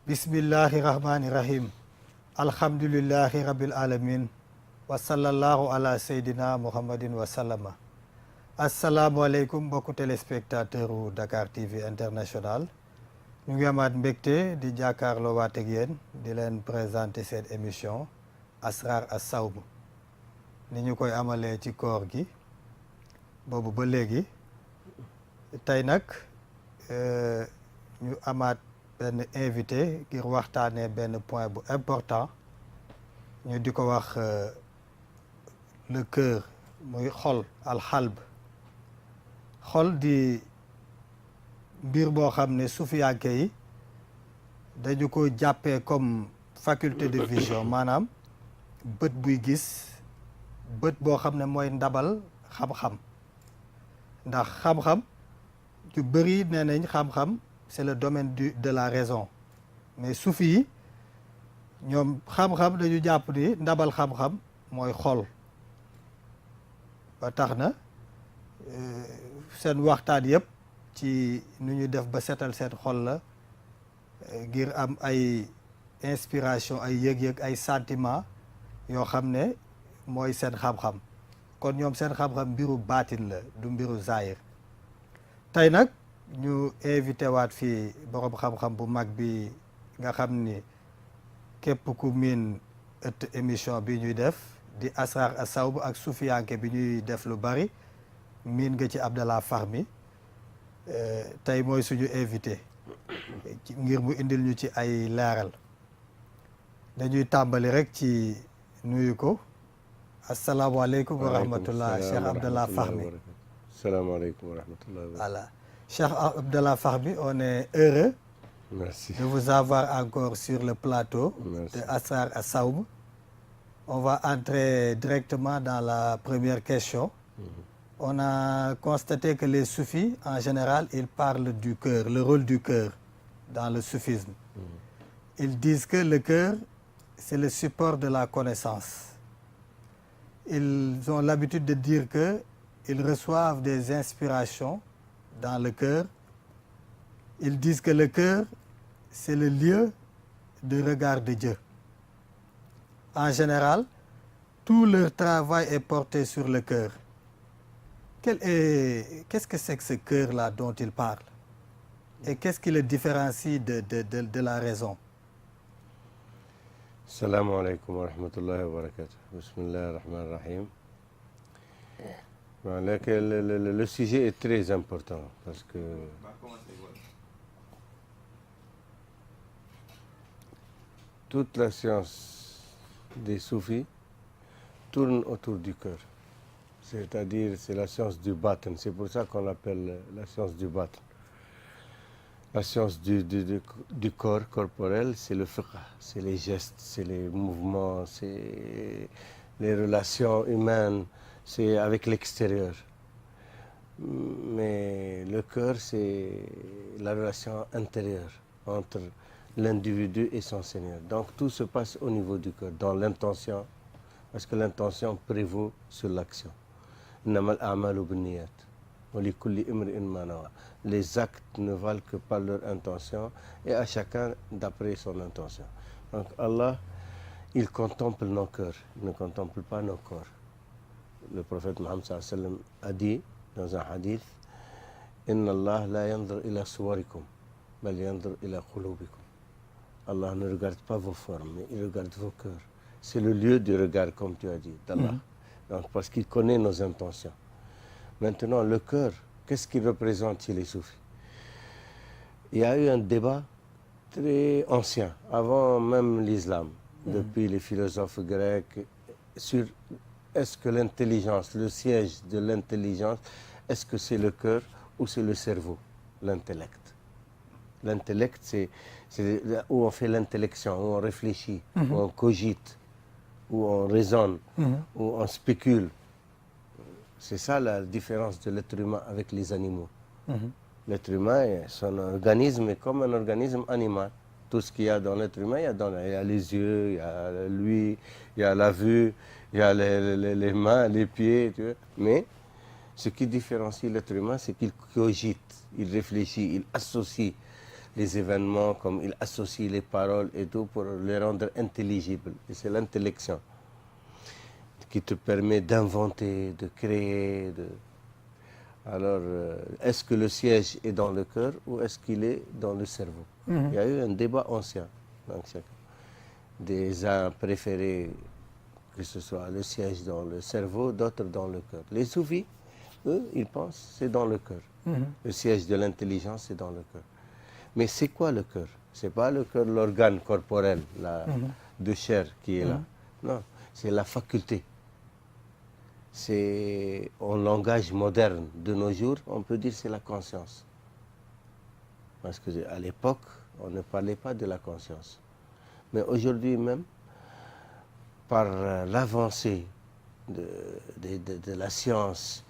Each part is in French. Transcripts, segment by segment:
bismillahi rahmani rahim alhamdulillahi rabbil alamin wa sallallahu ala seydina muhammadin wa sallama asalaamualeykum mbokku téléspectateur u Dakar TV international ñu ngi amaat mbégte di jàkkaarloo waat ak yéen di leen présenter seen émission Asrar As-Sawm ni ñu koy amalee ci koor gi boobu ba léegi tey nag ñu amaat benn invité ngir waxtaanee benn point bu important ñu di ko wax le cœur muy xol alxalb xol di mbir boo xam ne sufiyanke yi dañu ko jàppee comme faculté de vision maanaam bët buy gis bët boo xam ne mooy ndabal xam-xam ndax xam-xam yu bëri nee nañ xam-xam c'est le domaine de la raison mais sufi yi ñoom xam-xam dañu jàpp ni ndabal xam-xam mooy xol ba tax na seen waxtaan yëpp ci nu ñu def ba setal seen xol la ngir am ay inspiration ay yëg-yëg ay sentiment yoo xam ne mooy seen xam-xam kon ñoom seen xam-xam mbiru baatin la du mbiru zahir tey nag ñu invité waat fii borom xam-xam bu mag bi nga xam ni képp ku miin ëtt émission bi ñuy def di Asrar As-Sawm ak sufiyanke bi ñuy def lu bari miin nga ci Abdallah Fahmi tey mooy suñu invité ngir mu indil ñu ci ay leeral dañuy tàmbali rek ci nuyu ko asalaamaaleykum wa rahmatullah Cheikh Abdallah Fahmi. Salaamaaleykum wa rahmatullah. Voilà. Cheikh Abdallah Fahmi, on est heureux Merci. de vous avoir encore sur le plateau Merci. de Asrar As-Sawm. On va entrer directement dans la première question. On a constaté que les soufis, en général, ils parlent du cœur, le rôle du cœur dans le soufisme. Ils disent que le cœur, c'est le support de la connaissance. Ils ont l'habitude de dire qu'ils reçoivent des inspirations dans le cœur. Ils disent que le cœur, c'est le lieu de regard de Dieu. En général, tout leur travail est porté sur le cœur. Qu'est-ce que c'est que ce cœur-là dont ils parlent? Et qu'est-ce qui le différencie de la raison? Salaamu aleykum wa rahmatullahi wa barakatuh. Bismillahi rahmani rahim. Le sujet est très important parce que toute la science des soufis tourne autour du cœur. C'est-à-dire, c'est la science du batin. C'est pour ça qu'on l'appelle la science du batin. La science du corps corporel, c'est le fiqh, c'est les gestes, c'est les mouvements, c'est les relations humaines, c'est avec l'extérieur. Mais le cœur, c'est la relation intérieure entre l'individu et son Seigneur. Donc tout se passe au niveau du cœur, dans l'intention, parce que l'intention prévaut sur l'action. Innamal a'malu binniyat wa likulli imri'in ma nawa. Les actes ne valent que par leur intention et à chacun d'après son intention. Donc Allah, il contemple nos cœurs, il ne contemple pas nos corps. Le prophète Mohammed sallallahu alayhi wa sallam a dit dans un hadith, Inna Allah la yanzur ila suwarikum, bal yanzur ila qulubikum. Allah ne regarde pas vos formes, mais il regarde vos cœurs. C'est le lieu du regard, comme tu as dit, d'Allah. Donc, parce qu'il connaît nos intentions. Maintenant, le cœur, qu'est-ce qu'il représente chez les soufis? Il y a eu un débat très ancien, avant même l'islam, depuis les philosophes grecs, sur est-ce que l'intelligence, le siège de l'intelligence, est-ce que c'est le cœur ou c'est le cerveau, l'intellect? L'intellect, c'est où on fait l'intellection, où on réfléchit, où on cogite, où on raisonne, où on spécule. C'est ça la différence de l'être humain avec les animaux. L'être humain, son organisme est comme un organisme animal. Tout ce qu'il y a dans l'être humain, il y a les yeux, il y a l'ouïe, il y a la vue, il y a les mains, les pieds. Tu vois. Mais ce qui différencie l'être humain, c'est qu'il cogite, il réfléchit, il associe les événements, comme il associe les paroles et tout pour les rendre intelligibles. Et c'est l'intellection qui te permet d'inventer, de créer. Alors, est-ce que le siège est dans le cœur ou est-ce qu'il est dans le cerveau? Il y a eu un débat ancien. Donc, des uns préféraient que ce soit le siège dans le cerveau, d'autres dans le cœur. Les soufis, eux, ils pensent c'est dans le cœur. Le siège de l'intelligence, c'est dans le cœur. Mais c'est quoi le cœur? C'est pas le cœur, l'organe corporel de chair qui est là. Non, c'est la faculté. C'est, en langage moderne de nos jours, on peut dire c'est la conscience. Parce qu'à l'époque, on ne parlait pas de la conscience. Mais aujourd'hui même, par l'avancée de la science,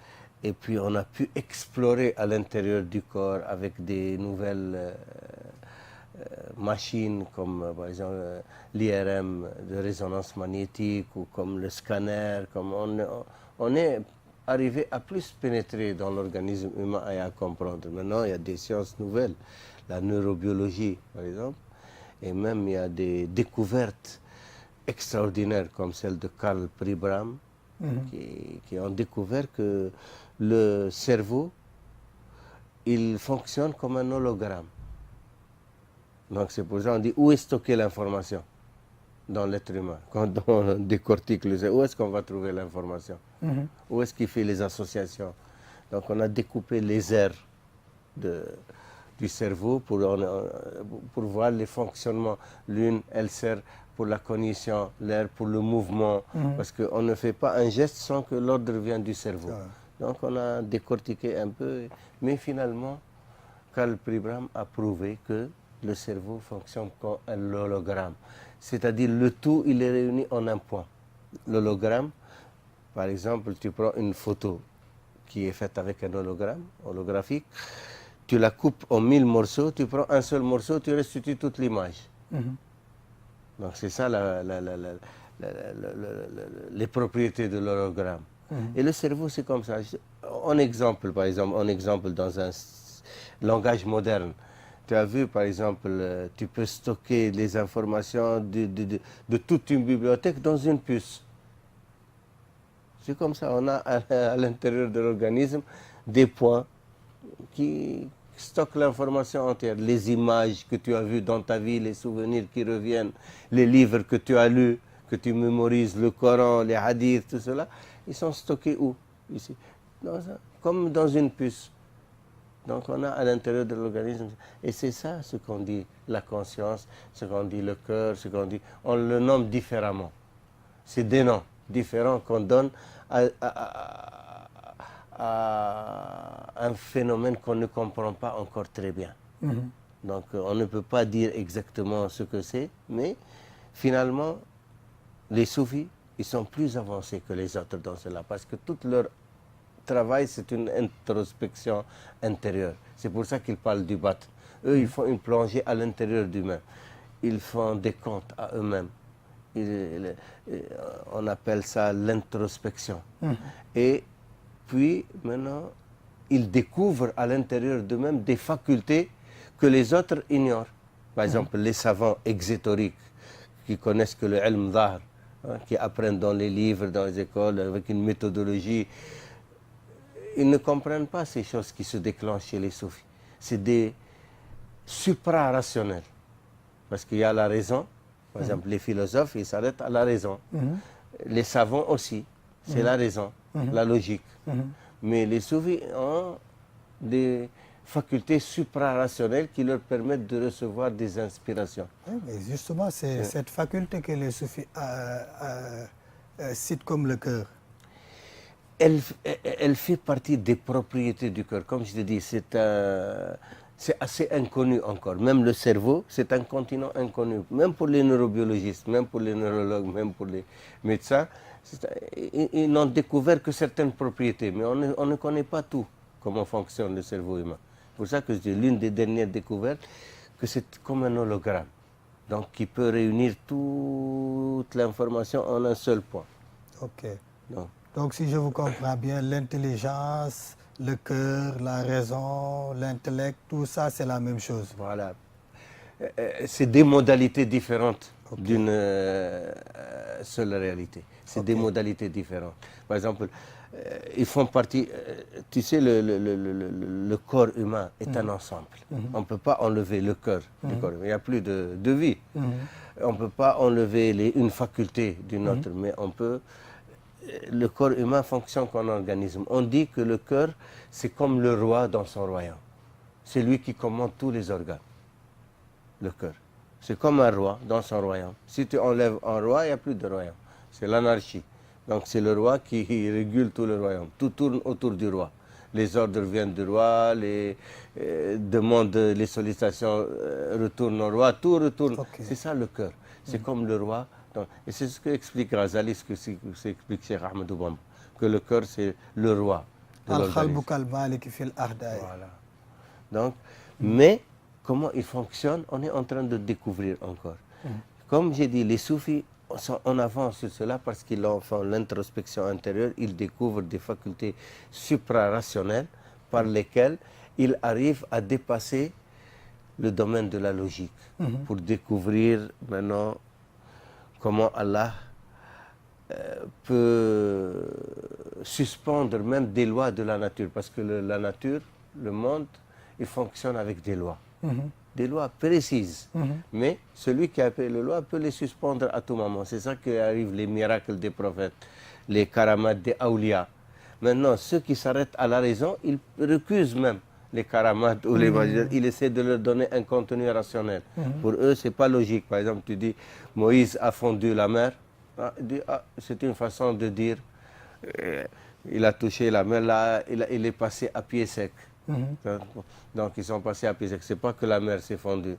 et puis on a pu explorer à l'intérieur du corps avec des nouvelles machines comme par exemple l'IRM de résonance magnétique ou comme le scanner, comme on est arrivé à plus pénétrer dans l'organisme humain et à comprendre. Maintenant, il y a des sciences nouvelles, la neurobiologie par exemple, et même il y a des découvertes extraordinaires comme celle de Karl Pribram, qui ont découvert que le cerveau, il fonctionne comme un hologramme. Donc c'est pour ça qu'on dit où est stockée l'information dans l'être humain. Quand on décortique le cerveau, où est-ce qu'on va trouver l'information? Où est-ce qu'il fait les associations? Donc on a découpé les aires du cerveau pour voir les fonctionnements. L'une, elle sert pour la cognition, l'air pour le mouvement, parce qu'on ne fait pas un geste sans que l'ordre vienne du cerveau. Donc on a décortiqué un peu, mais finalement, Karl Pribram a prouvé que le cerveau fonctionne comme un hologramme. C'est-à-dire le tout, il est réuni en un point. L'hologramme, par exemple, tu prends une photo qui est faite avec un hologramme, holographique, tu la coupes en 1000 morceaux, tu prends un seul morceau, tu restitues toute l'image. Donc c'est ça les propriétés de l'hologramme. Et le cerveau, c'est comme ça. En exemple, par exemple, dans un langage moderne, tu as vu, par exemple, tu peux stocker les informations de toute une bibliothèque dans une puce. C'est comme ça, on a à l'intérieur de l'organisme des points qui stockent l'information entière. Les images que tu as vues dans ta vie, les souvenirs qui reviennent, les livres que tu as lus, que tu mémorises, le Coran, les hadiths, tout cela, ils sont stockés où? Ici. Comme dans une puce. Donc on a à l'intérieur de l'organisme, et c'est ça ce qu'on dit la conscience, ce qu'on dit le cœur, ce qu'on dit, on le nomme différemment. C'est des noms différents qu'on donne à un phénomène qu'on ne comprend pas encore très bien. Donc on ne peut pas dire exactement ce que c'est, mais finalement, les soufis, ils sont plus avancés que les autres dans cela, parce que tout leur travail, c'est une introspection intérieure. C'est pour ça qu'ils parlent du bat. Eux, ils font une plongée à l'intérieur d'eux-mêmes. Ils font des comptes à eux-mêmes. On appelle ça l'introspection. Et puis, maintenant, ils découvrent à l'intérieur d'eux-mêmes des facultés que les autres ignorent. Par exemple, les savants exétoriques qui connaissent que le ilm dhahr, qui apprennent dans les livres, dans les écoles, avec une méthodologie. Ils ne comprennent pas ces choses qui se déclenchent chez les soufis. C'est des supra-rationnels. Parce qu'il y a la raison. Par exemple, les philosophes, ils s'arrêtent à la raison. Les savants aussi, c'est la raison, la logique. Mais les soufis ont des facultés suprarationnelles qui leur permettent de recevoir des inspirations. Oui, mais justement, c'est cette faculté que les soufis citent comme le cœur. Elle fait partie des propriétés du cœur. Comme je te dis, c'est assez inconnu encore. Même le cerveau, c'est un continent inconnu. Même pour les neurobiologistes, même pour les neurologues, même pour les médecins, ils n'ont découvert que certaines propriétés. Mais on ne connaît pas tout, comment fonctionne le cerveau humain. C'est pour ça que je dis, l'une des dernières découvertes, que c'est comme un hologramme. Donc, qui peut réunir toute l'information en un seul point. OK. Donc, si je vous comprends bien, l'intelligence, le cœur, la raison, l'intellect, tout ça, c'est la même chose. Voilà. c'est des modalités différentes d'une seule réalité. C'est des modalités différentes. Par exemple, ils font partie, tu sais, le corps humain est un ensemble. On ne peut pas enlever le cœur du corps humain. Il n'y a plus de vie. On ne peut pas enlever une faculté d'une autre, mais on peut... Le corps humain fonctionne comme un organisme. On dit que le cœur, c'est comme le roi dans son royaume. C'est lui qui commande tous les organes, le cœur. C'est comme un roi dans son royaume. Si tu enlèves un roi, il n'y a plus de royaume. C'est l'anarchie. Donc c'est le roi qui régule tout le royaume. Tout tourne autour du roi. Les ordres viennent du roi, les demandes, les sollicitations retournent au roi, tout retourne. C'est ça le cœur. C'est comme le roi. Et c'est ce que explique Razali, ce que explique Cheikh Ahmed Bamba, que le cœur c'est le roi de l'organisme. Voilà. Donc, mais comment il fonctionne, on est en train de découvrir encore. Comme j'ai dit, les soufis sont en avance sur cela parce qu'ils font l'introspection intérieure, ils découvrent des facultés suprarationnelles par lesquelles ils arrivent à dépasser le domaine de la logique pour découvrir maintenant comment Allah peut suspendre même des lois de la nature. Parce que la nature, le monde, il fonctionne avec des lois. Des lois précises. Mais celui qui a appelé les lois peut les suspendre à tout moment. C'est ça qui arrive, les miracles des prophètes, les karamats des awliya. Maintenant, ceux qui s'arrêtent à la raison, ils recusent même les karamats ou les magies. Ils essaient de leur donner un contenu rationnel. Pour eux, ce n'est pas logique. Par exemple, tu dis, Moïse a fondu la mer. C'est une façon de dire, il a touché la mer, là, il est passé à pied sec. Donc ils sont passés à pied sec. Ce n'est pas que la mer s'est fondue.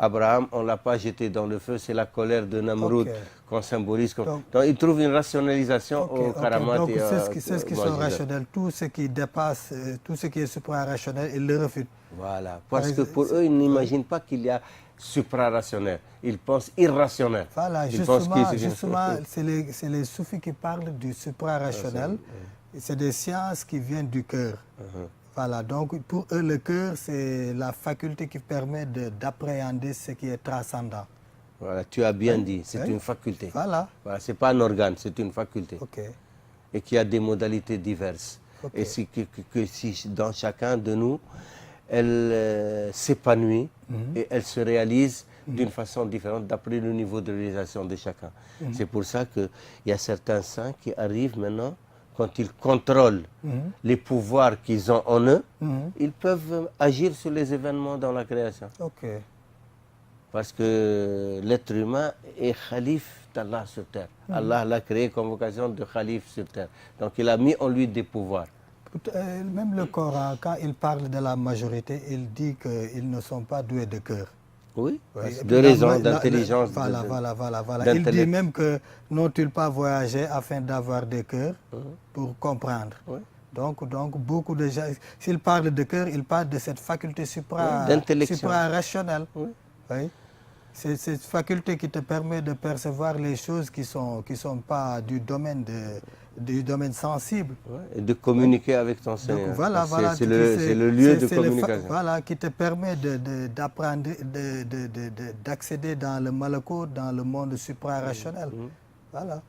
Abraham, on ne l'a pas jeté dans le feu, c'est la colère de Namroud qu'on symbolise. Donc ils trouvent une rationalisation au karamat. Donc c'est ce qui sont rationnels. Tout ce qui dépasse, tout ce qui est suprarationnel, ils le refutent. Voilà, parce que pour eux, ils n'imaginent pas qu'il y a suprarationnel. Ils pensent irrationnel. Voilà, justement c'est les soufis qui parlent du suprarationnel. C'est des sciences qui viennent du cœur. Voilà, donc pour eux, le cœur, c'est la faculté qui permet d'appréhender ce qui est transcendant. Voilà, tu as bien dit, c'est une faculté. Voilà. Voilà, ce n'est pas un organe, c'est une faculté. Et qui a des modalités diverses. Et si dans chacun de nous, elle s'épanouit et elle se réalise d'une façon différente d'après le niveau de réalisation de chacun. C'est pour ça qu'il y a certains saints qui arrivent maintenant, quand ils contrôlent les pouvoirs qu'ils ont en eux, ils peuvent agir sur les événements dans la création. Parce que l'être humain est khalife d'Allah sur terre. Allah l'a créé comme vocation de khalife sur terre. Donc il a mis en lui des pouvoirs. Même le Coran, quand il parle de la majorité, il dit qu'ils ne sont pas doués de cœur. Oui, de raison, d'intelligence. Voilà. Il dit même que n'ont-ils pas voyagé afin d'avoir des cœurs pour comprendre. Donc beaucoup de gens, s'il parle de cœur, il parle de cette faculté suprarationnelle. C'est cette faculté qui te permet de percevoir les choses qui sont pas du domaine sensible. Et de communiquer avec ton Seigneur. Voilà, c'est le lieu de communication. Voilà, qui te permet d'apprendre, d'accéder dans le malakout, dans le monde suprarationnel. Voilà.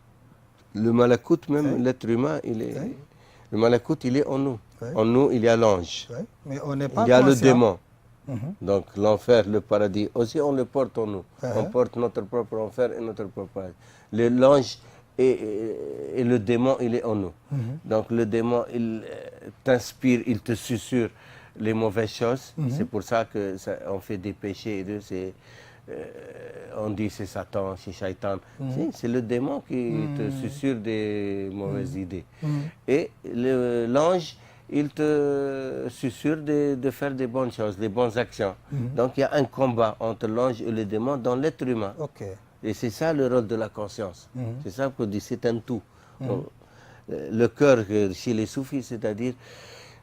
Le malakout, même l'être humain, le malakout, il est en nous. En nous, il y a l'ange. Mais on n'est pas il y a le démon. Donc l'enfer, le paradis, aussi on le porte en nous. On porte notre propre enfer et notre propre paradis. L'ange et le démon, il est en nous. Donc le démon, il t'inspire, il te susurre les mauvaises choses. C'est pour ça qu'on fait des péchés. On dit c'est Satan, c'est Shaitan. C'est le démon qui te susurre des mauvaises idées. Et l'ange, il te susurre de faire des bonnes choses, des bonnes actions. Donc il y a un combat entre l'ange et le démon dans l'être humain. Et c'est ça le rôle de la conscience. C'est ça qu'on dit, c'est un tout. Le cœur chez les soufis, c'est-à-dire,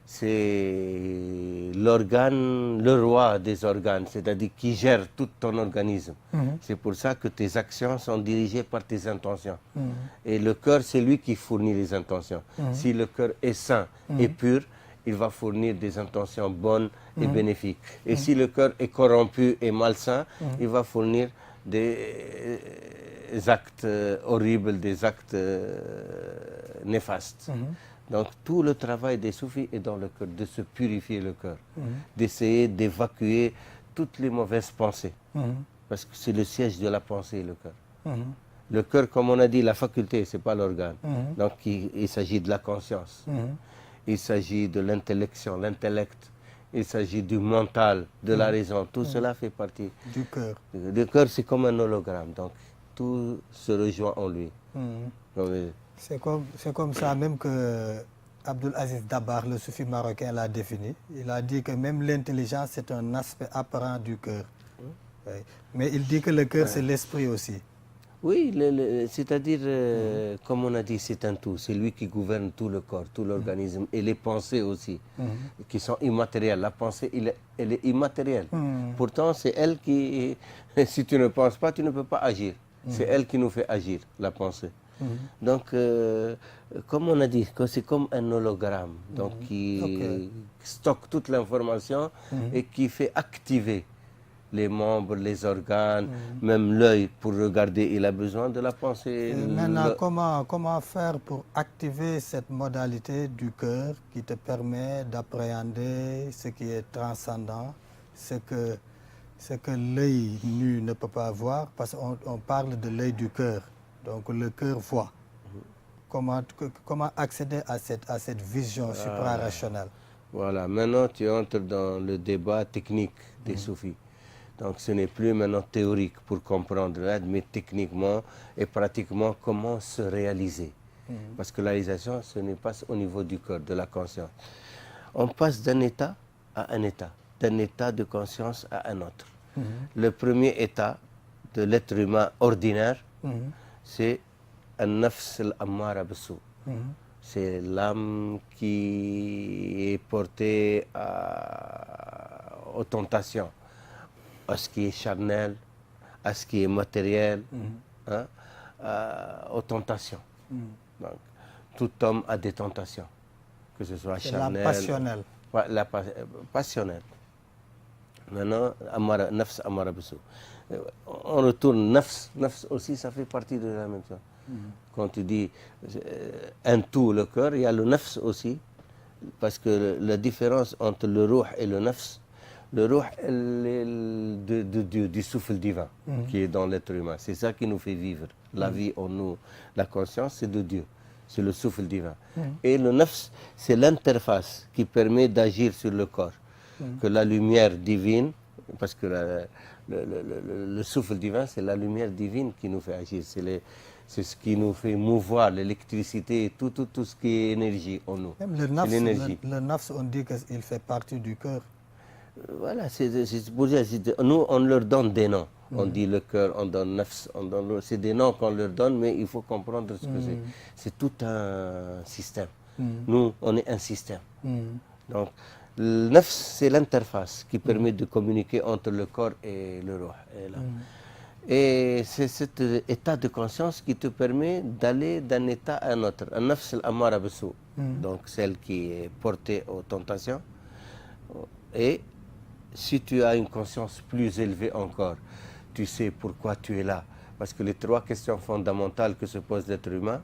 c'est l'organe, le roi des organes, c'est-à-dire qui gère tout ton organisme. C'est pour ça que tes actions sont dirigées par tes intentions. Et le cœur, c'est lui qui fournit les intentions. Si le cœur est sain et pur, il va fournir des intentions bonnes et bénéfiques. Et si le cœur est corrompu et malsain, il va fournir des actes horribles, des actes néfastes. Donc tout le travail des soufis est dans le cœur, de se purifier le cœur, d'essayer d'évacuer toutes les mauvaises pensées. Parce que c'est le siège de la pensée, le cœur. Le cœur, comme on a dit, la faculté, ce n'est pas l'organe. Donc il s'agit de la conscience. Il s'agit de l'intellection, l'intellect. Il s'agit du mental, de la raison. Tout cela fait partie du cœur. Le cœur, c'est comme un hologramme. Donc tout se rejoint en lui. C'est comme ça même que Abdul Aziz Dabakh, le soufi marocain, l'a défini. Il a dit que même l'intelligence, c'est un aspect apparent du cœur. Oui. Mais il dit que le cœur, c'est l'esprit aussi. Oui, c'est-à-dire, comme on a dit, c'est un tout. C'est lui qui gouverne tout le corps, tout l'organisme. Et les pensées aussi, qui sont immatérielles. La pensée, elle est immatérielle. Pourtant, c'est elle qui... Si tu ne penses pas, tu ne peux pas agir. C'est elle qui nous fait agir, la pensée. Donc, comme on a dit, c'est comme un hologramme, donc qui stocke toute l'information et qui fait activer les membres, les organes, même l'œil pour regarder. Il a besoin de la pensée. Maintenant, comment faire pour activer cette modalité du cœur qui te permet d'appréhender ce qui est transcendant, ce que l'œil nu ne peut pas voir, parce qu'on parle de l'œil du cœur. Donc le cœur voit. Comment accéder à cette vision suprarationnelle? Voilà, maintenant tu entres dans le débat technique des soufis. Donc ce n'est plus maintenant théorique pour comprendre, mais techniquement et pratiquement comment se réaliser. Parce que la réalisation, ce n'est pas au niveau du cœur, de la conscience. On passe d'un état à un état, d'un état de conscience à un autre. Le premier état de l'être humain ordinaire, c'est un nafs al-ammara bis-sou. C'est l'âme qui est portée aux tentations, à ce qui est charnel, à ce qui est matériel, aux tentations. Donc, tout homme a des tentations, que ce soit charnel. La passionnelle. Passionnelle. Maintenant, nafs ammara bis-sou. On retourne, nafs aussi, ça fait partie de la même chose. Quand tu dis un tout, le cœur, il y a le nafs aussi, parce que la différence entre le ruh et le nafs, le ruh de Dieu, du souffle divin qui est dans l'être humain. C'est ça qui nous fait vivre. La vie en nous, la conscience, c'est de Dieu. C'est le souffle divin. Et le nafs, c'est l'interface qui permet d'agir sur le corps. Que la lumière divine, parce que le souffle divin, c'est la lumière divine qui nous fait agir. C'est ce qui nous fait mouvoir, l'électricité, tout ce qui est énergie en nous. Même le nafs, on dit qu'il fait partie du cœur. Voilà, c'est pour dire, nous, on leur donne des noms. On dit le cœur, on donne nafs, c'est des noms qu'on leur donne, mais il faut comprendre ce que c'est. C'est tout un système. Nous, on est un système. Donc, le nafs, c'est l'interface qui permet de communiquer entre le corps et le ruh. Et c'est cet état de conscience qui te permet d'aller d'un état à un autre. Un nafs al-ammara bis-sou, donc celle qui est portée aux tentations. Et si tu as une conscience plus élevée encore, tu sais pourquoi tu es là. Parce que les trois questions fondamentales que se pose l'être humain,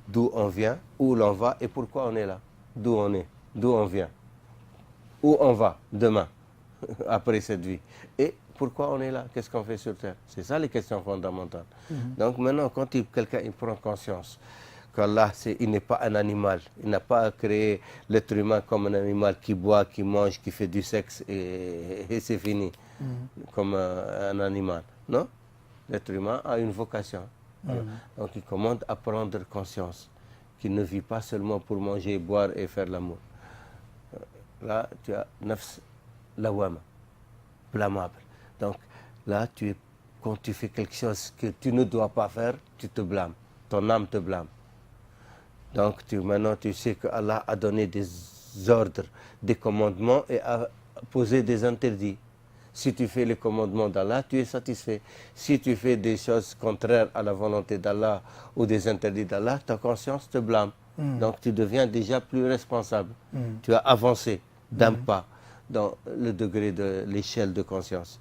d'où on vient, où l'on va et pourquoi on est là. D'où on est, d'où on vient, où on va demain, après cette vie. Et pourquoi on est là, qu'est-ce qu'on fait sur Terre. C'est ça les questions fondamentales. Donc maintenant, quand quelqu'un prend conscience qu'Allah, il n'est pas un animal, il n'a pas créé l'être humain comme un animal qui boit, qui mange, qui fait du sexe et c'est fini, comme un animal. Non, l'être humain a une vocation. Donc il commande à prendre conscience qu'il ne vit pas seulement pour manger, boire et faire l'amour. Là, tu as nafs lawama, blâmable. Donc là, quand tu fais quelque chose que tu ne dois pas faire, tu te blâmes. Ton âme te blâme. Donc maintenant, tu sais que Allah a donné des ordres, des commandements et a posé des interdits. Si tu fais les commandements d'Allah, tu es satisfait. Si tu fais des choses contraires à la volonté d'Allah ou des interdits d'Allah, ta conscience te blâme. Donc tu deviens déjà plus responsable. Tu as avancé d'un pas dans le degré de l'échelle de conscience.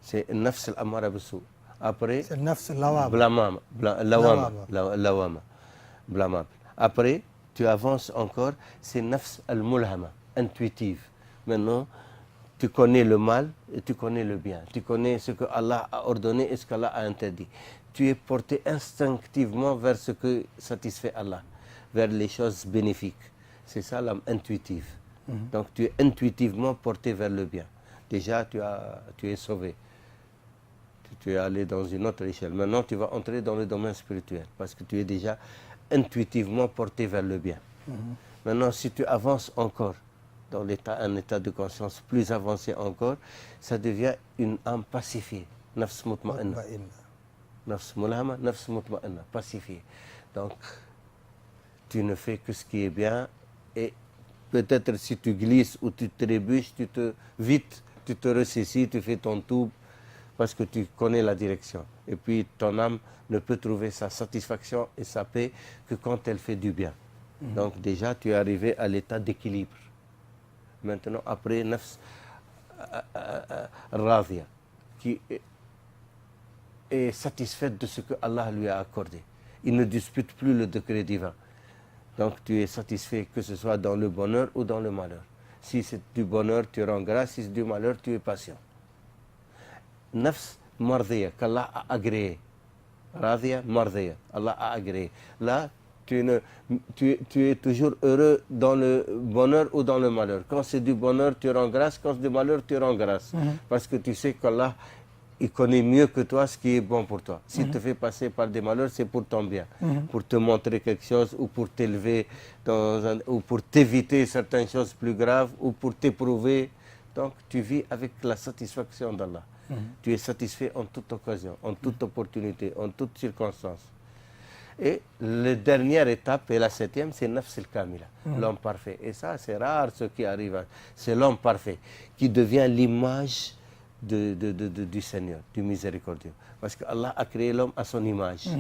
C'est nafs al-amara bisu. Après, c'est nafs lawama. Blâmable. Après, tu avances encore, c'est nafs al-mulhama, intuitive. Maintenant, tu connais le mal et tu connais le bien. Tu connais ce que Allah a ordonné et ce qu'Allah a interdit. Tu es porté instinctivement vers ce que satisfait Allah, vers les choses bénéfiques. C'est ça l'âme intuitive. Donc tu es intuitivement porté vers le bien. Déjà, tu es sauvé. Tu es allé dans une autre échelle. Maintenant, tu vas entrer dans le domaine spirituel parce que tu es déjà intuitivement porté vers le bien. Maintenant, si tu avances encore dans un état de conscience plus avancé encore, ça devient une âme pacifiée. Nafs mutma'inna. Nafs mulhama, nafs mutma'inna, pacifiée. Donc, tu ne fais que ce qui est bien et peut-être si tu glisses ou tu trébuches, tu te ressaisis, tu fais ton tour parce que tu connais la direction. Et puis ton âme ne peut trouver sa satisfaction et sa paix que quand elle fait du bien. Donc déjà, tu es arrivé à l'état d'équilibre. Maintenant, après, nafs radhiya, qui est satisfaite de ce que Allah lui a accordé. Il ne dispute plus le degré divin. Donc tu es satisfait que ce soit dans le bonheur ou dans le malheur. Si c'est du bonheur, tu rends grâce. Si c'est du malheur, tu es patient. Nafs mardhiya, qu'Allah a agréé. Radhiya, mardhiya, Allah a agréé. Là, tu es toujours heureux dans le bonheur ou dans le malheur. Quand c'est du bonheur, tu rends grâce. Quand c'est du malheur, tu rends grâce. Parce que tu sais qu'Allah, il connaît mieux que toi ce qui est bon pour toi. S'il te fait passer par des malheurs, c'est pour ton bien. Pour te montrer quelque chose ou pour t'élever ou pour t'éviter certaines choses plus graves ou pour t'éprouver. Donc tu vis avec la satisfaction d'Allah. Tu es satisfait en toute occasion, en toute opportunité, en toute circonstance. Et la dernière étape, et la septième, c'est nafs al-kamila, l'homme parfait. Et ça, c'est rare ce qui arrive. C'est l'homme parfait qui devient l'image du Seigneur, du miséricordieux. Parce qu'Allah a créé l'homme à son image.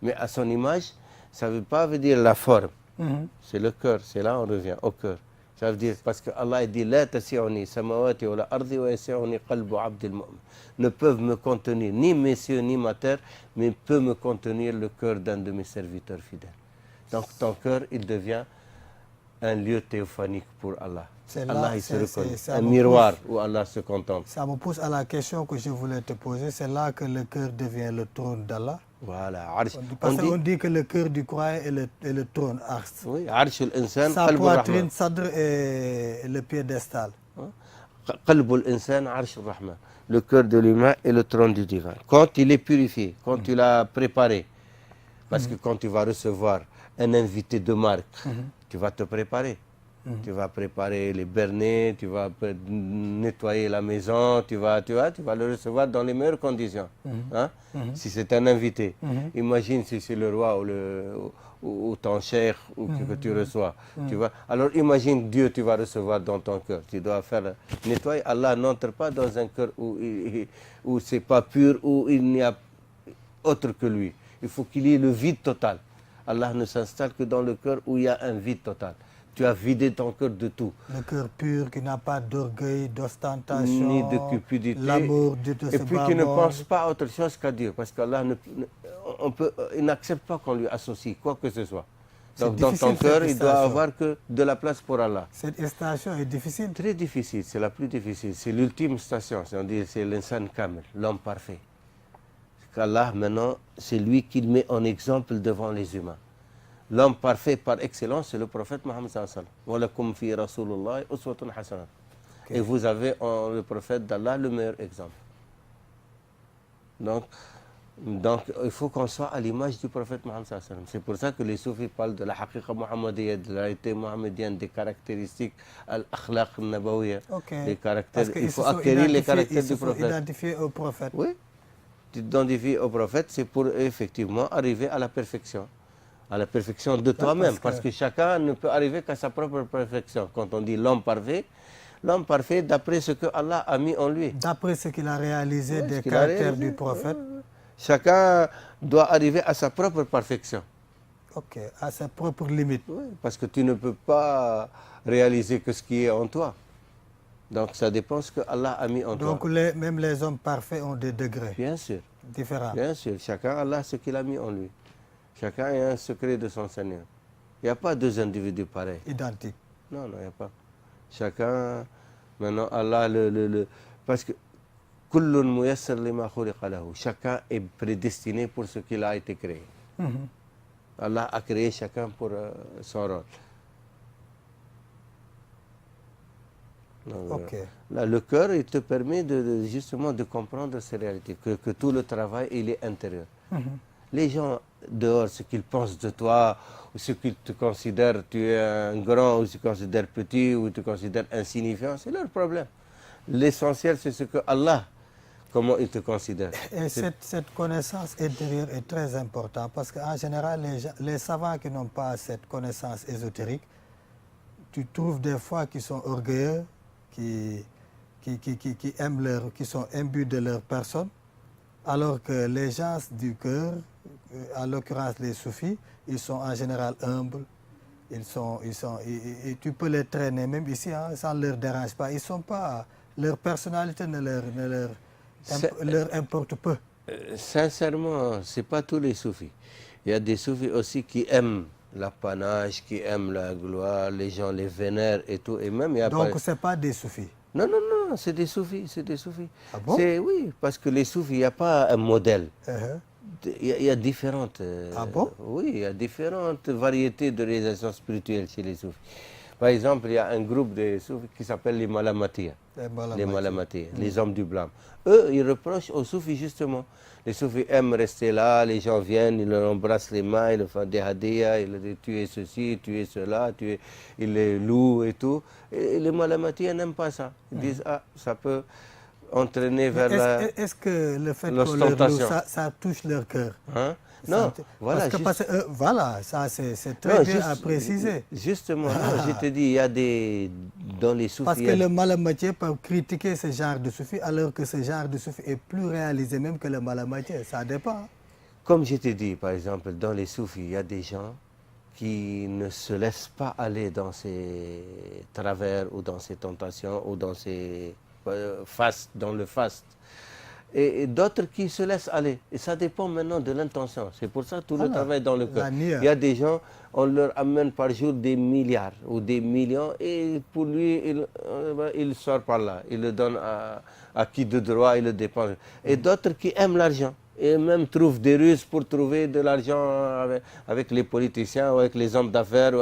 Mais à son image, ça ne veut pas dire la forme. C'est le cœur, c'est là on revient au cœur. Ça veut dire, parce qu'Allah dit, La tasi'uni samawati wa la ardi wa yasi'uni qalbu abdil mu'min. Ne peuvent me contenir ni mes cieux ni ma terre, mais peut me contenir le cœur d'un de mes serviteurs fidèles. Donc ton cœur, il devient un lieu théophanique pour Allah. Allah, il se reconnaît. Un miroir où Allah se contemple. Ça me pousse à la question que je voulais te poser. C'est là que le cœur devient le trône d'Allah. Voilà. Parce qu'on dit que le cœur du croyant est le trône. Oui, Arshul Insan, sa poitrine, sadr et le piédestal. Qalbul Insan, Arshul Rahman. Le cœur de l'humain est le trône du divin. Quand il est purifié, quand tu l'as préparé, parce que quand tu vas recevoir un invité de marque, tu vas te préparer. Tu vas préparer les bernets, tu vas nettoyer la maison, tu vas le recevoir dans les meilleures conditions. Si c'est un invité, imagine si c'est le roi ou ton cheikh que tu reçois. Alors imagine Dieu, tu vas recevoir dans ton cœur. Tu dois faire nettoyer. Allah n'entre pas dans un cœur où c'est pas pur, où il n'y a autre que lui. Il faut qu'il y ait le vide total. Allah ne s'installe que dans le cœur où il y a un vide total. Tu as vidé ton cœur de tout. Le cœur pur qui n'a pas d'orgueil, d'ostentation, ni de cupidité. L'amour, Dieu te et puis qui ne pense pas à autre chose qu'à Dieu. Parce qu'Allah il n'accepte pas qu'on lui associe quoi que ce soit. Donc dans ton cœur, il doit avoir que de la place pour Allah. Cette station est difficile. Très difficile, c'est la plus difficile. C'est l'ultime station, c'est l'insan kamil, l'homme parfait. Qu'Allah maintenant, c'est lui qui le met en exemple devant les humains. L'homme parfait par excellence, c'est le prophète Mohammed sallallahu alayhi wa sallam. Et vous avez en le prophète d'Allah le meilleur exemple. Donc il faut qu'on soit à l'image du prophète Mohammed sallallahu alayhi wa sallam. C'est pour ça que les soufis parlent de la haqiqa muhammadiyya, de la réalité mohammedienne, des caractéristiques, al-akhlaq al-nabawiyya, les caractères. Il faut acquérir les caractères du prophète. Identifier au prophète. Oui, tu t'identifies au prophète, c'est pour effectivement arriver à la perfection. À la perfection de toi-même, parce que chacun ne peut arriver qu'à sa propre perfection. Quand on dit l'homme parfait d'après ce que Allah a mis en lui. D'après ce qu'il a réalisé des caractères du prophète. Chacun doit arriver à sa propre perfection. Ok, à ses propres limites. Oui, parce que tu ne peux pas réaliser que ce qui est en toi. Donc ça dépend ce que Allah a mis en toi. Donc même les hommes parfaits ont des degrés Bien sûr, différents. bien sûr. Chacun Allah ce qu'il a mis en lui. Chacun a un secret de son Seigneur. Il n'y a pas deux individus pareils. Identiques. Non, non, il n'y a pas. Chacun, maintenant Allah, parce que kullun muyassar lima khuliqa lahu. Chacun est prédestiné pour ce qu'il a été créé. Allah a créé chacun pour son rôle. Donc, Ok. là, le cœur, il te permet justement de comprendre ces réalités, que tout le travail, il est intérieur. Les gens dehors, ce qu'ils pensent de toi, ou ce qu'ils te considèrent, tu es un grand, ou tu te considèrent petit, ou tu te considèrent insignifiant, c'est leur problème. L'essentiel, c'est ce que Allah, comment il te considère. Et cette connaissance intérieure est très importante parce qu'en général, les savants qui n'ont pas cette connaissance ésotérique, tu trouves des fois qu'ils sont orgueilleux, qui aiment qui sont imbus de leur personne, alors que les gens du cœur, en l'occurrence les soufis, ils sont en général humbles. Et tu peux les traîner même ici, hein, ça ne leur dérange pas. Ils sont pas, leur personnalité ne leur importe peu. Sincèrement, ce n'est pas tous les soufis. Il y a des soufis aussi qui aiment l'apanage, qui aiment la gloire, les gens les vénèrent et tout. Et même, il y a Donc, ce n'est pas des soufis. Non, non, non, c'est des soufis, c'est des soufis. Ah bon? Oui, parce que les soufis, il n'y a pas un modèle. Il y a différentes... Ah bon? Oui, il y a différentes variétés de réalisations spirituelles chez les soufis. Par exemple, il y a un groupe de soufis qui s'appelle les Malamatiya. Les Malamatiya, les hommes du blâme. Eux, ils reprochent aux soufis justement. Les soufis aiment rester là, les gens viennent, ils leur embrassent les mains, ils leur font des hadiyas, ils leur disent tu es ceci, tu es cela, ils les louent et tout. Et les Malamatiya n'aiment pas ça. Ils disent ça peut entraîner vers Est-ce que le fait qu'on leur loue, ça touche leur cœur? Hein? Non, voilà. Voilà, ça c'est très bien à préciser. Justement, non, je te dis, il y a dans les soufis... Parce que le Malamatiya peut critiquer ce genre de soufi, alors que ce genre de soufi est plus réalisé même que le Malamatiya, ça dépend. Comme je te dis, par exemple, dans les soufis, il y a des gens qui ne se laissent pas aller dans ces travers ou dans ces tentations ou dans ces dans le faste. Et d'autres qui se laissent aller. Et ça dépend maintenant de l'intention. C'est pour ça tout le travail dans le cœur. Il y a des gens, on leur amène par jour des milliards ou des millions et pour lui, il sort par là. Il le donne à qui de droit, il le dépense. Et d'autres qui aiment l'argent et même trouvent des ruses pour trouver de l'argent avec les politiciens ou avec les hommes d'affaires.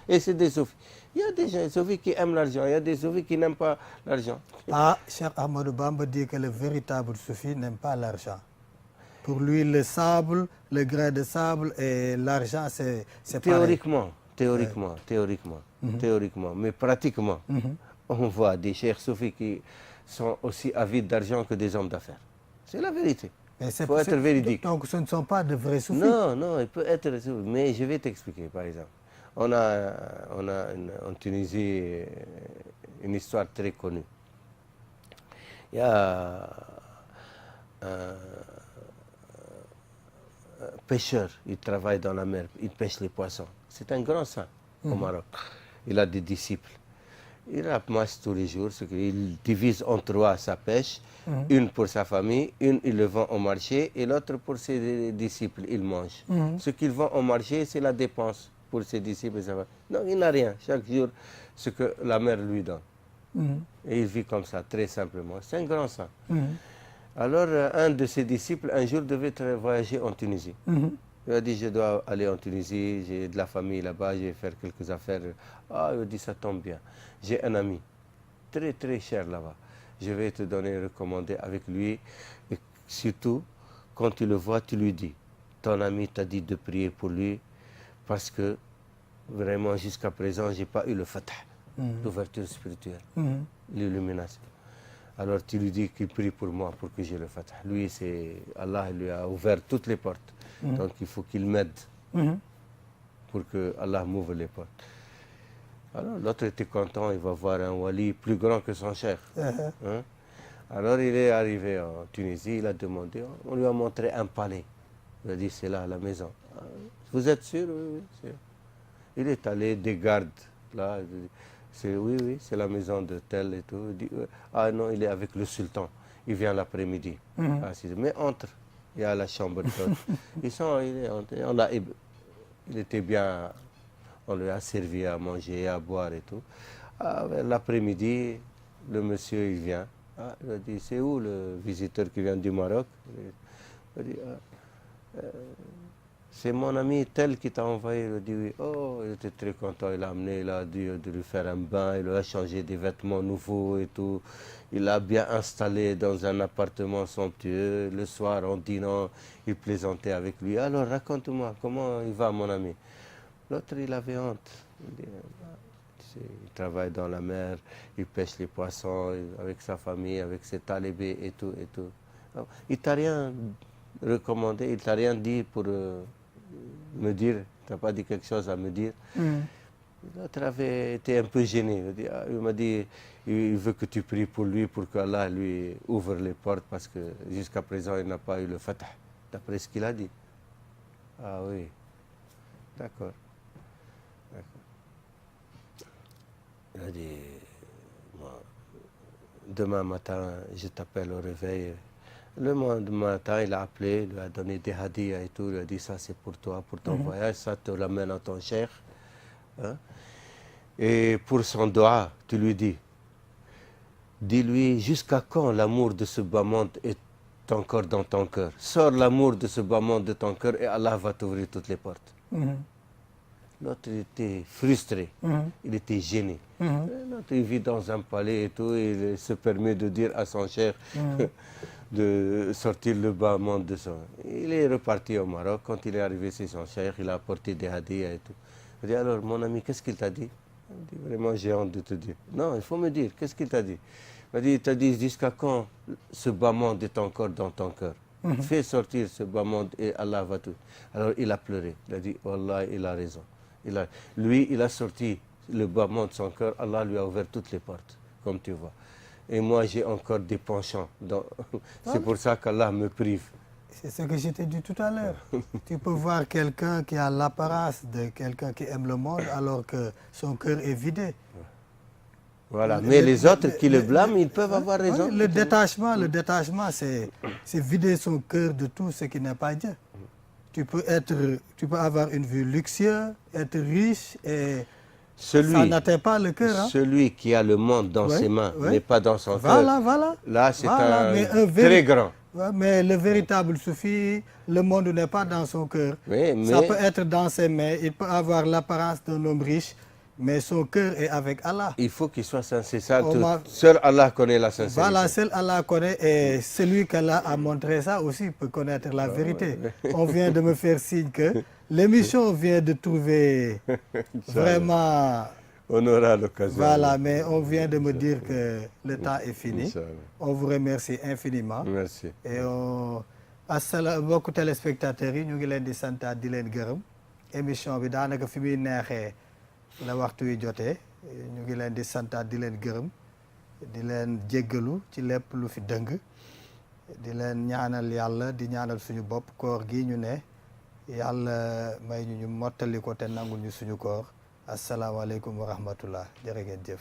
Et c'est des soufis. Il y a des gens soufis qui aiment l'argent, il y a des soufis qui n'aiment pas l'argent. Ah, Cheikh Ahmadou Bamba dit que le véritable soufi n'aime pas l'argent. Pour lui, le sable, le grain de sable et l'argent, c'est théoriquement, théoriquement. Mais pratiquement, on voit des cheikhs soufis qui sont aussi avides d'argent que des hommes d'affaires. C'est la vérité. Il faut être véridique. Donc ce ne sont pas de vrais soufis. Non, non, il peut être soufis. Mais je vais t'expliquer, par exemple. On a en Tunisie une histoire très connue. Il y a un pêcheur, il travaille dans la mer, il pêche les poissons. C'est un grand saint au Maroc. Il a des disciples. Il ramasse tous les jours, il divise en trois sa pêche, une pour sa famille, une il le vend au marché et l'autre pour ses disciples, il mange. Ce qu'il vend au marché, c'est la dépense pour ses disciples et sa famille. Non, il n'a rien. Chaque jour, ce que la mère lui donne. Et il vit comme ça, très simplement. C'est un grand saint. Alors, un de ses disciples, un jour, devait voyager en Tunisie. Il a dit, je dois aller en Tunisie, j'ai de la famille là-bas, je vais faire quelques affaires. Ah, il a dit, ça tombe bien. J'ai un ami, très très cher là-bas. Je vais te donner, recommander avec lui. Et surtout, quand tu le vois, tu lui dis, ton ami t'a dit de prier pour lui, parce que vraiment, jusqu'à présent, je n'ai pas eu le fatah, l'ouverture spirituelle, l'illumination. Alors tu lui dis qu'il prie pour moi, pour que j'ai le fatah. Lui, Allah lui a ouvert toutes les portes. Donc il faut qu'il m'aide pour que Allah m'ouvre les portes. Alors l'autre était content, il va voir un wali plus grand que son cheikh. Alors il est arrivé en Tunisie, il a demandé, on lui a montré un palais. Il a dit, c'est là la maison. Vous êtes sûr? Oui, oui. Il est allé des gardes, là. Oui, c'est la maison de tel et tout. Il dit, ah non, il est avec le sultan. Il vient l'après-midi. Ah, mais entre, il y a la chambre d'hôte. Il était bien, on lui a servi à manger, à boire et tout. Ah, vers l'après-midi, le monsieur, il vient. Ah, il a dit, c'est où le visiteur qui vient du Maroc? Il a dit, c'est mon ami tel qui t'a envoyé. Il a dit oui. Oh, il était très content. Il l'a amené, il a dû lui faire un bain, il lui a changé des vêtements nouveaux et tout. Il l'a bien installé dans un appartement somptueux. Le soir, en dînant, il plaisantait avec lui. Alors, raconte-moi, comment il va, mon ami? L'autre, il avait honte. Il dit, il travaille dans la mer, il pêche les poissons avec sa famille, avec ses talibés et tout, et tout. Alors, il t'a rien recommandé, il t'a rien dit pour me dire, tu n'as pas dit quelque chose à me dire. L'autre avait été un peu gêné. Il m'a dit, il veut que tu pries pour lui, pour qu'Allah lui ouvre les portes, parce que jusqu'à présent, il n'a pas eu le fatah, d'après ce qu'il a dit. Ah oui, d'accord. Il a dit, moi, demain matin, je t'appelle au réveil. Le matin, il a appelé, il lui a donné des hadiyas et tout. Il a dit, ça c'est pour toi, pour ton voyage, ça te ramène à ton cheikh. Hein? Et pour son doigt, tu lui dis-lui, jusqu'à quand l'amour de ce bas monde est encore dans ton cœur? Sors l'amour de ce bas monde de ton cœur et Allah va t'ouvrir toutes les portes. L'autre était frustré, il était gêné. L'autre, il vit dans un palais et tout, et il se permet de dire à son cher de sortir le bas monde de son. Il est reparti au Maroc. Quand il est arrivé chez son cher, il a apporté des hadiyas et tout. Il dit, alors, mon ami, qu'est-ce qu'il t'a dit? Il dit, vraiment, j'ai honte de te dire. Non, il faut me dire, qu'est-ce qu'il t'a dit? Il t'a dit, jusqu'à quand ce bas monde est encore dans ton cœur? Fais sortir ce bas monde et Allah va tout. Alors, il a pleuré. Il a dit, Wallah, il a raison. Lui, il a sorti le bas monde de son cœur. Allah lui a ouvert toutes les portes, comme tu vois. Et moi, j'ai encore des penchants. C'est pour ça qu'Allah me prive. C'est ce que je t'ai dit tout à l'heure. Tu peux voir quelqu'un qui a l'apparence de quelqu'un qui aime le monde alors que son cœur est vidé. Voilà, mais les autres qui le blâment, ils peuvent avoir raison. Le détachement, c'est vider son cœur de tout ce qui n'est pas Dieu. Tu peux avoir une vie luxueuse, être riche et ça n'atteint pas le cœur. Hein? Celui qui a le monde dans ses mains, mais pas dans son cœur. Voilà. Là, c'est très grand. Mais le véritable soufi, le monde n'est pas dans son cœur. Ça peut être dans ses mains. Il peut avoir l'apparence d'un homme riche, mais son cœur est avec Allah. Il faut qu'il soit sincère. Seul Allah connaît la sincérité. Voilà, seul Allah connaît. Et celui qu'Allah a montré ça aussi peut connaître la vérité. On vient de me faire signe que l'émission vient de trouver vraiment... On aura l'occasion. Voilà, mais on vient de me dire que le temps est fini. On vous remercie infiniment. Merci. Et beaucoup de téléspectateurs, nous ngi leen di santaat di leen gërëm. Émission bi daanaka fi muy neexee la waxtu wi jotee ñu ngi leen di santaat di leen gërëm di leen jéggalu ci lépp lu fi dëng di leen ñaanal yàlla di ñaanal suñu bopp koor gi ñu ne yàlla may ñu mottali ko te nangul ñu suñu koor. Assalamu alaikum wa rahmatullah. Jërë ngeen jëf.